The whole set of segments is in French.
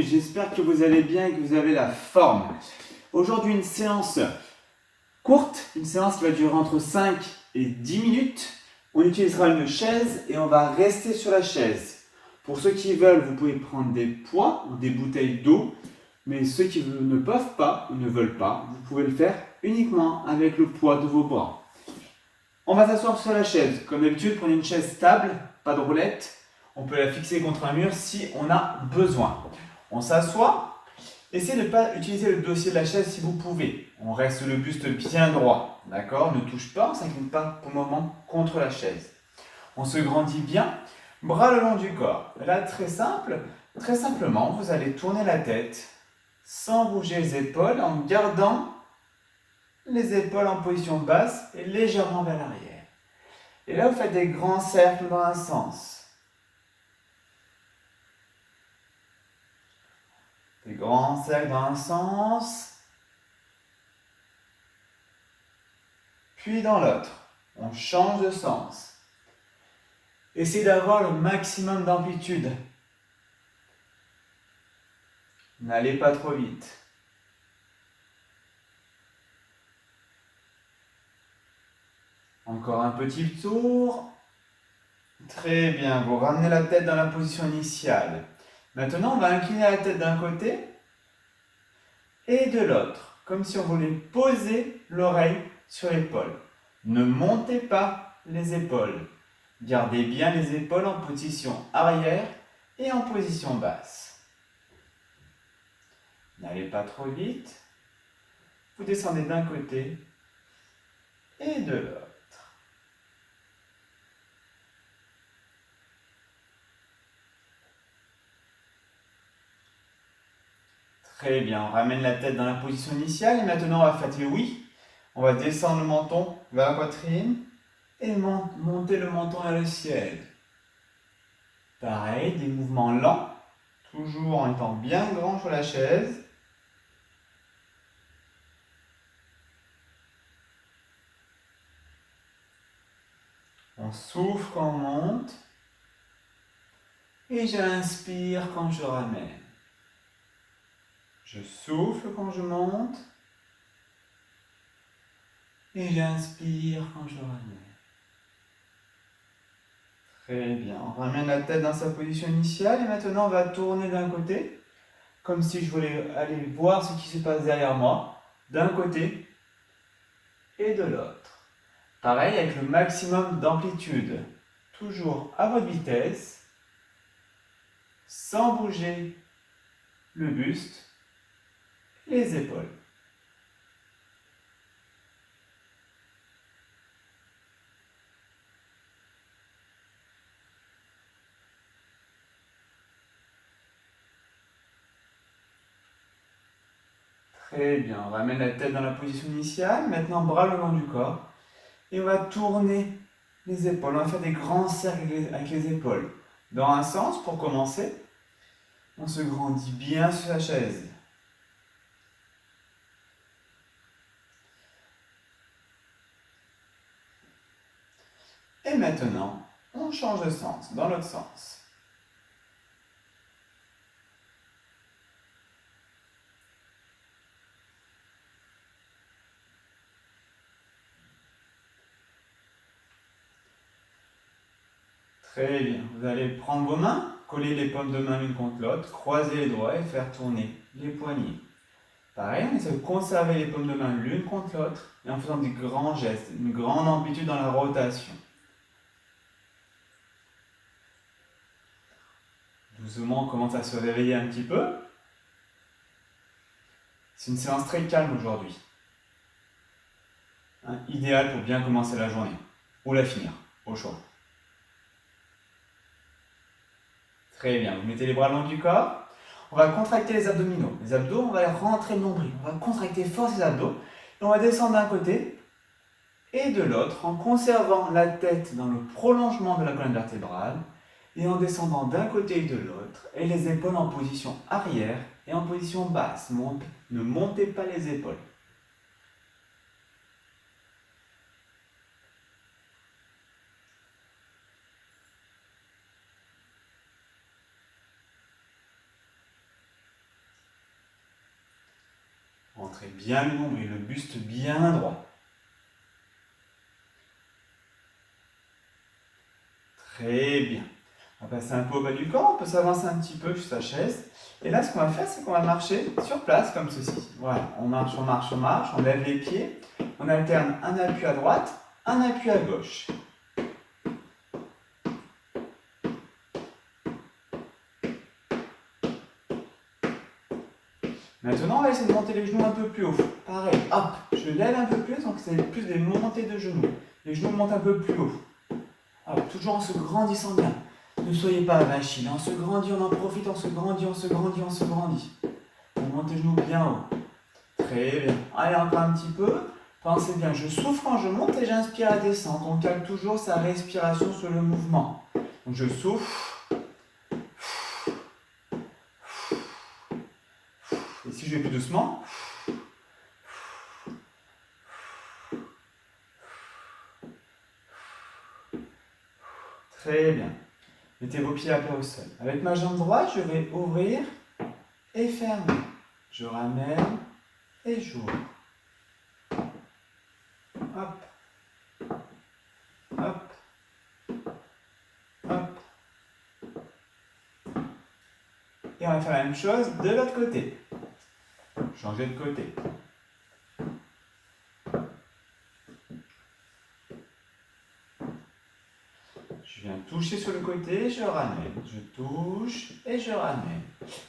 bienvenue, j'espère que vous allez bien et que vous avez la forme. Aujourd'hui une séance courte, une séance qui va durer entre 5 et 10 minutes. On utilisera une chaise et on va rester sur la chaise. Pour ceux qui veulent, vous pouvez prendre des poids ou des bouteilles d'eau, mais ceux qui ne peuvent pas ou ne veulent pas, vous pouvez le faire uniquement avec le poids de vos bras. On va s'asseoir sur la chaise. Comme d'habitude, prenez une chaise stable, pas de roulette. On peut la fixer contre un mur si on a besoin. On s'assoit. Essayez de ne pas utiliser le dossier de la chaise si vous pouvez. On reste le buste bien droit. D'accord? Ne touche pas, on ne s'incline pas pour le moment contre la chaise. On se grandit bien. Bras le long du corps. Là, très simplement, vous allez tourner la tête sans bouger les épaules en gardant les épaules en position basse et légèrement vers l'arrière. Et là, vous faites des grands cercles dans un sens. Des grands cercles dans un sens. Puis dans l'autre. On change de sens. Essayez d'avoir le maximum d'amplitude. N'allez pas trop vite. Encore un petit tour. Très bien, vous ramenez la tête dans la position initiale. Maintenant, on va incliner la tête d'un côté et de l'autre, comme si on voulait poser l'oreille sur l'épaule. Ne montez pas les épaules. Gardez bien les épaules en position arrière et en position basse. N'allez pas trop vite. Vous descendez d'un côté et de l'autre. Très bien, on ramène la tête dans la position initiale et maintenant on va faire le oui. On va descendre le menton vers la poitrine et monter le menton vers le ciel. Pareil, des mouvements lents, toujours en étant bien grand sur la chaise. On souffle quand on monte et j'inspire quand je ramène. Je souffle quand je monte et j'inspire quand je ramène. Très bien, on ramène la tête dans sa position initiale et maintenant on va tourner d'un côté, comme si je voulais aller voir ce qui se passe derrière moi, d'un côté et de l'autre. Pareil avec le maximum d'amplitude, toujours à votre vitesse, sans bouger le buste, les épaules. Très bien, on ramène la tête dans la position initiale, maintenant bras le long du corps, et on va tourner les épaules, on va faire des grands cercles avec les épaules. Dans un sens, pour commencer, on se grandit bien sur la chaise. Et maintenant, on change de sens, dans l'autre sens. Très bien, vous allez prendre vos mains, coller les paumes de main l'une contre l'autre, croiser les doigts et faire tourner les poignets. Pareil, on essaie de conserver les paumes de main l'une contre l'autre et en faisant des grands gestes, une grande amplitude dans la rotation. Doucement, on commence à se réveiller un petit peu. C'est une séance très calme aujourd'hui. Idéal pour bien commencer la journée. Ou la finir, au choix. Très bien, vous mettez les bras le long du corps. On va contracter les abdominaux. Les abdos, on va les rentrer le nombril. On va contracter fort ces abdos. Et on va descendre d'un côté et de l'autre en conservant la tête dans le prolongement de la colonne vertébrale et en descendant d'un côté et de l'autre et les épaules en position arrière et en position basse. Ne montez pas les épaules. Centrez bien le nombril, le buste bien droit. Très bien. On va passer un peu au bas du corps, on peut s'avancer un petit peu sur sa chaise. Et là, ce qu'on va faire, c'est qu'on va marcher sur place, comme ceci. Voilà, on marche, on marche, on marche, on lève les pieds. On alterne un appui à droite, un appui à gauche. Maintenant, on va essayer de monter les genoux un peu plus haut. Pareil, hop, je lève un peu plus, donc c'est plus des montées de genoux. Les genoux montent un peu plus haut. Hop, toujours en se grandissant bien. Ne soyez pas avachi, on se grandit, on en profite, on se grandit, on se grandit, on se grandit. On monte les genoux bien haut. Très bien. Allez, encore un petit peu. Pensez bien, je souffle quand je monte et j'inspire à descendre. On calme toujours sa respiration sur le mouvement. Donc je souffle. Et si je vais plus doucement. Très bien. Mettez vos pieds à plat au sol. Avec ma jambe droite, je vais ouvrir et fermer. Je ramène et j'ouvre. Hop. Hop. Hop. Et on va faire la même chose de l'autre côté. Changer de côté. Je viens toucher sur le côté, je ramène. Je touche et je ramène.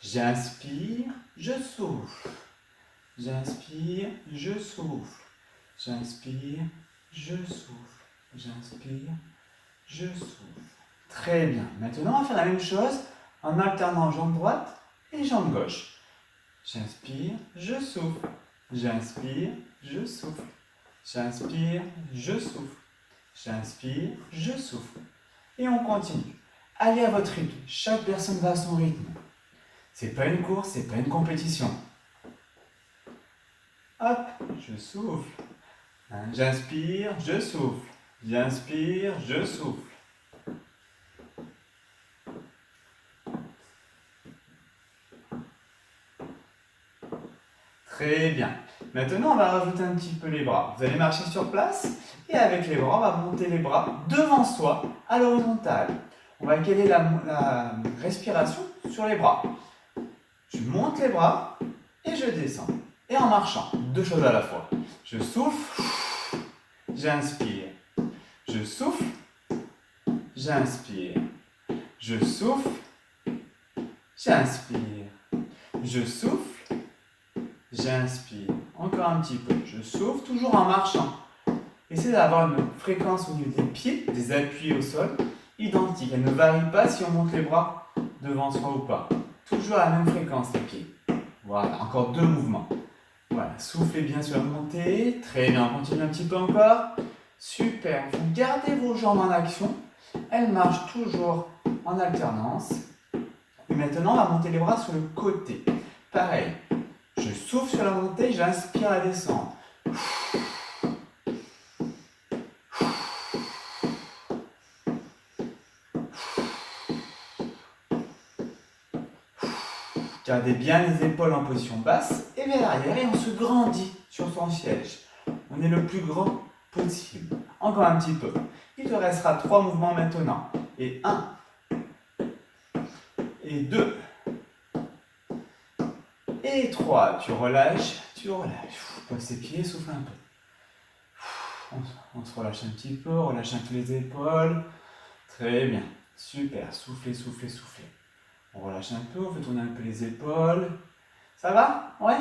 J'inspire, je souffle. J'inspire, je souffle. J'inspire, je souffle. J'inspire, je souffle. Très bien. Maintenant, on va faire la même chose en alternant jambe droite et jambe gauche. J'inspire, je souffle. J'inspire, je souffle. J'inspire, je souffle. J'inspire, je souffle. Et on continue. Allez à votre rythme. Chaque personne va à son rythme. C'est pas une course, c'est pas une compétition. Hop, je souffle. J'inspire, je souffle. J'inspire, je souffle. Très bien. Maintenant, on va rajouter un petit peu les bras. Vous allez marcher sur place et avec les bras, on va monter les bras devant soi à l'horizontale. On va caler la respiration sur les bras. Je monte les bras et je descends. Et en marchant, deux choses à la fois. Je souffle, j'inspire. Je souffle, j'inspire. Je souffle, j'inspire. Je souffle, j'inspire. Encore un petit peu. Je souffle toujours en marchant. Essayez d'avoir une fréquence au niveau des pieds, des appuis au sol, identique. Elle ne varie pas si on monte les bras devant soi ou pas. Toujours à la même fréquence les pieds. Voilà, encore deux mouvements. Voilà, soufflez bien sur la montée. Très bien, on continue un petit peu encore. Super, vous gardez vos jambes en action. Elles marchent toujours en alternance. Et maintenant, on va monter les bras sur le côté. Pareil, je souffle sur la montée, j'inspire à descendre. Gardez bien les épaules en position basse et vers l'arrière et on se grandit sur son siège. On est le plus grand possible. Encore un petit peu. Il te restera 3 mouvements maintenant. Et 1. Et 2. Et 3. Tu relâches, tu relâches. Pose tes pieds, souffle un peu. On se relâche un petit peu, relâche un peu les épaules. Très bien. Super. Soufflez, soufflez, soufflez. On relâche un peu, on fait tourner un peu les épaules. Ça va? Ouais?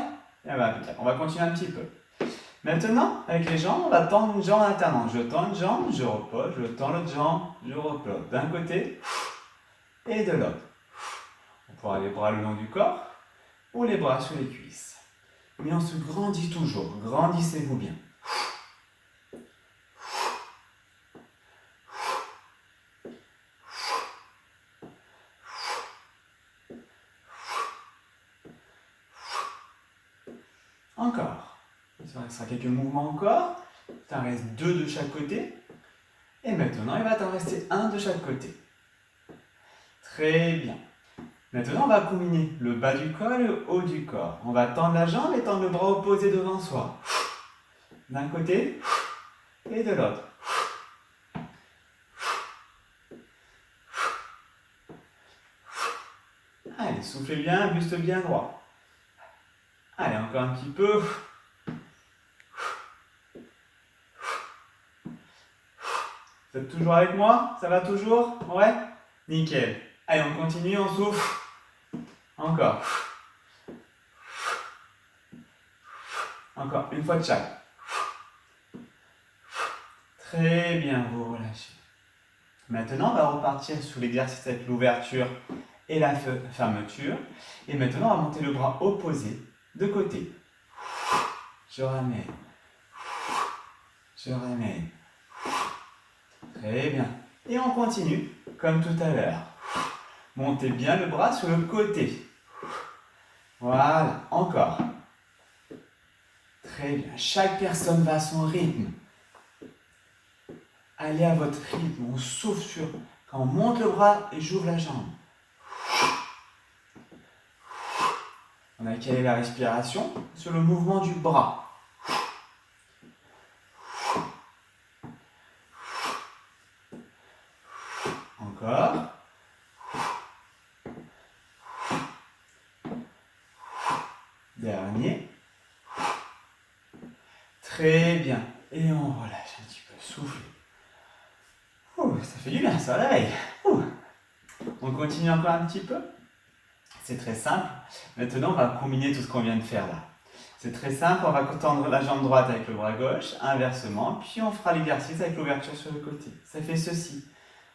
Eh ben, on va continuer un petit peu. Maintenant, avec les jambes, on va tendre une jambe en alternant. Je tends une jambe, je repose, je tends l'autre jambe, je repose. D'un côté et de l'autre. On pourra avoir les bras le long du corps ou les bras sur les cuisses. Mais on se grandit toujours. Grandissez-vous bien. Encore. Il restera quelques mouvements encore. Il t'en reste 2 de chaque côté. Et maintenant, il va t'en rester 1 de chaque côté. Très bien. Maintenant, on va combiner le bas du corps et le haut du corps. On va tendre la jambe et tendre le bras opposé devant soi. D'un côté et de l'autre. Allez, soufflez bien, buste bien droit. Allez, encore un petit peu. Vous êtes toujours avec moi? Ça va toujours? Ouais? Nickel. Allez, on continue, on souffle. Encore. Encore, une fois de chaque. Très bien, vous relâchez. Maintenant, on va repartir sur l'exercice avec l'ouverture et la fermeture. Et maintenant, on va monter le bras opposé de côté. Je ramène. Je ramène. Très bien. Et on continue, comme tout à l'heure. Montez bien le bras sur le côté. Voilà, encore. Très bien. Chaque personne va à son rythme. Allez à votre rythme. On souffle sur... Quand on monte le bras et j'ouvre la jambe. On a calé la respiration sur le mouvement du bras. Encore. Dernier. Très bien. Et on relâche un petit peu. Soufflez. Ça fait du bien, ça réveille. On continue encore un petit peu. C'est très simple. Maintenant, on va combiner tout ce qu'on vient de faire là. C'est très simple. On va tendre la jambe droite avec le bras gauche, inversement. Puis on fera l'exercice avec l'ouverture sur le côté. Ça fait ceci.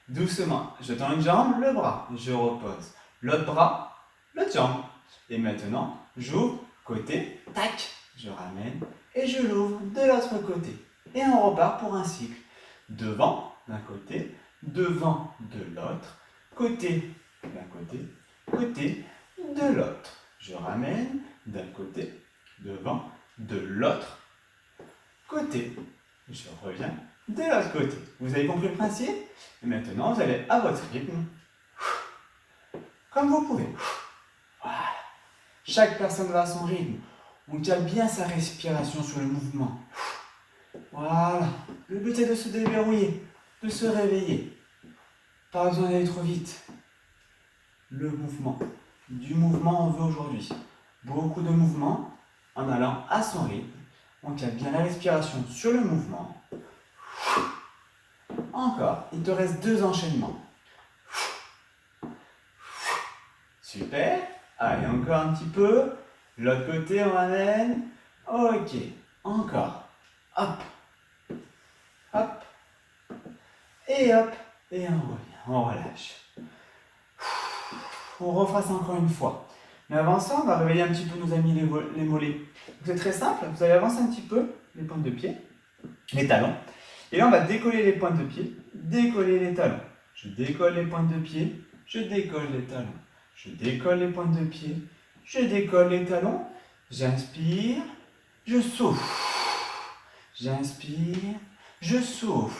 Doucement. Je tends une jambe, le bras. Je repose. L'autre bras, l'autre jambe. Et maintenant, j'ouvre, côté, tac. Je ramène et je l'ouvre de l'autre côté. Et on repart pour un cycle. Devant, d'un côté, devant, de l'autre, côté, d'un côté, côté, de l'autre. Je ramène d'un côté, devant, de l'autre, côté. Je reviens de l'autre côté. Vous avez compris le principe? Et maintenant, vous allez à votre rythme, comme vous pouvez. Voilà. Chaque personne va à son rythme. On cale bien sa respiration sur le mouvement. Voilà. Le but est de se déverrouiller, de se réveiller. Pas besoin d'aller trop vite. Le mouvement. Du mouvement, on veut aujourd'hui. Beaucoup de mouvements en allant à son rythme. On cale bien la respiration sur le mouvement. Encore. Il te reste 2 enchaînements. Super. Allez, encore un petit peu. L'autre côté, on ramène. Ok. Encore. Hop. Hop. Et hop. Et on revient. On relâche. On refera ça encore une fois. Mais avant ça, on va réveiller un petit peu nos amis les mollets. C'est très simple. Vous allez avancer un petit peu les pointes de pied, les talons. Et là, on va décoller les pointes de pied, décoller les talons. Je décolle les pointes de pied, je décolle les talons. Je décolle les pointes de pied, je décolle les talons. J'inspire, je souffle. J'inspire, je souffle.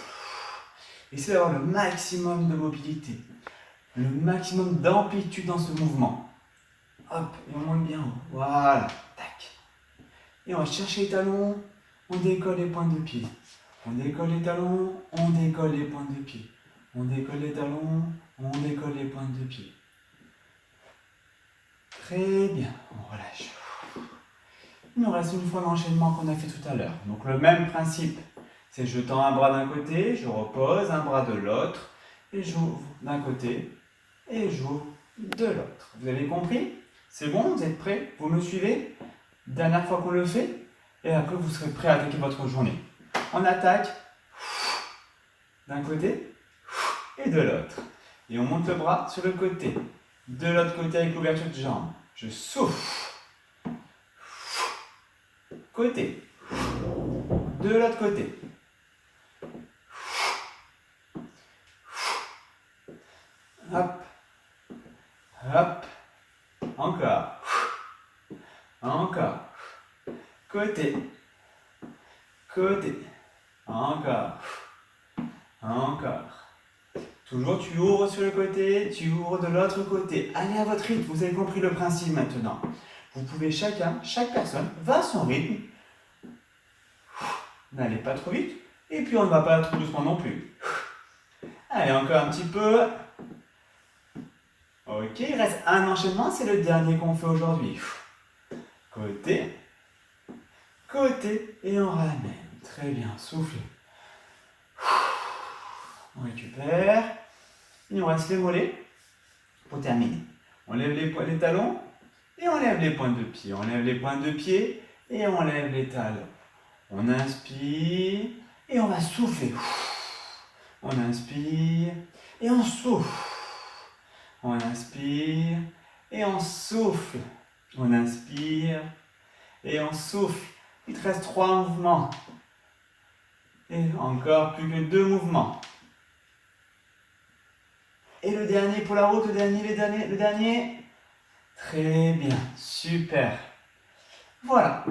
Essayez d'avoir le maximum de mobilité, le maximum d'amplitude dans ce mouvement. Hop, et on monte bien haut. Voilà, tac. Et on va chercher les talons, on décolle les pointes de pied. On décolle les talons, on décolle les pointes de pied. On décolle les talons, on décolle les pointes de pied. Très bien, on relâche. Il nous reste une fois l'enchaînement qu'on a fait tout à l'heure. Donc le même principe, c'est je tends un bras d'un côté, je repose, un bras de l'autre, et j'ouvre d'un côté, et j'ouvre de l'autre. Vous avez compris? C'est bon? Vous êtes prêts? Vous me suivez? Dernière fois qu'on le fait, et après vous serez prêts à attaquer votre journée. On attaque d'un côté et de l'autre. Et on monte le bras sur le côté. De l'autre côté avec l'ouverture de jambe. Je souffle. Côté. De l'autre côté. Hop. Hop. Encore. Encore. Côté. Côté. Encore. Encore. Toujours, tu ouvres sur le côté, tu ouvres de l'autre côté. Allez à votre rythme, vous avez compris le principe maintenant. Vous pouvez chaque personne va à son rythme. N'allez pas trop vite. Et puis on ne va pas trop doucement non plus. Allez, encore un petit peu. Ok, il reste un enchaînement, c'est le dernier qu'on fait aujourd'hui. Côté, côté, et on ramène. Très bien, soufflez. On récupère. Il nous reste les mollets pour terminer. On lève les talons et on lève les pointes de pied. On lève les pointes de pied et on lève les talons. On inspire et on va souffler. On inspire et on souffle. On inspire et on souffle. On inspire et on souffle. Il te reste 3 mouvements. Et encore plus que 2 mouvements. Et le dernier pour la route, le dernier. Très bien, super. Voilà,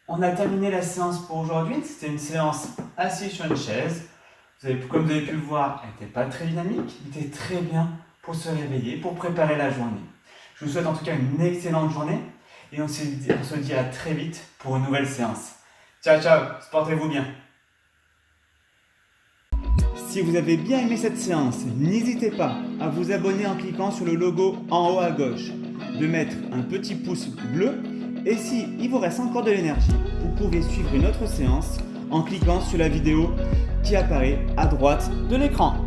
on a terminé la séance pour aujourd'hui. C'était une séance assise sur une chaise. Comme vous avez pu le voir, elle n'était pas très dynamique, elle était très bien pour se réveiller, pour préparer la journée. Je vous souhaite en tout cas une excellente journée et on se dit à très vite pour une nouvelle séance. Ciao, ciao, portez-vous bien. Si vous avez bien aimé cette séance, n'hésitez pas à vous abonner en cliquant sur le logo en haut à gauche, de mettre un petit pouce bleu et si il vous reste encore de l'énergie, vous pouvez suivre une autre séance en cliquant sur la vidéo qui apparaît à droite de l'écran.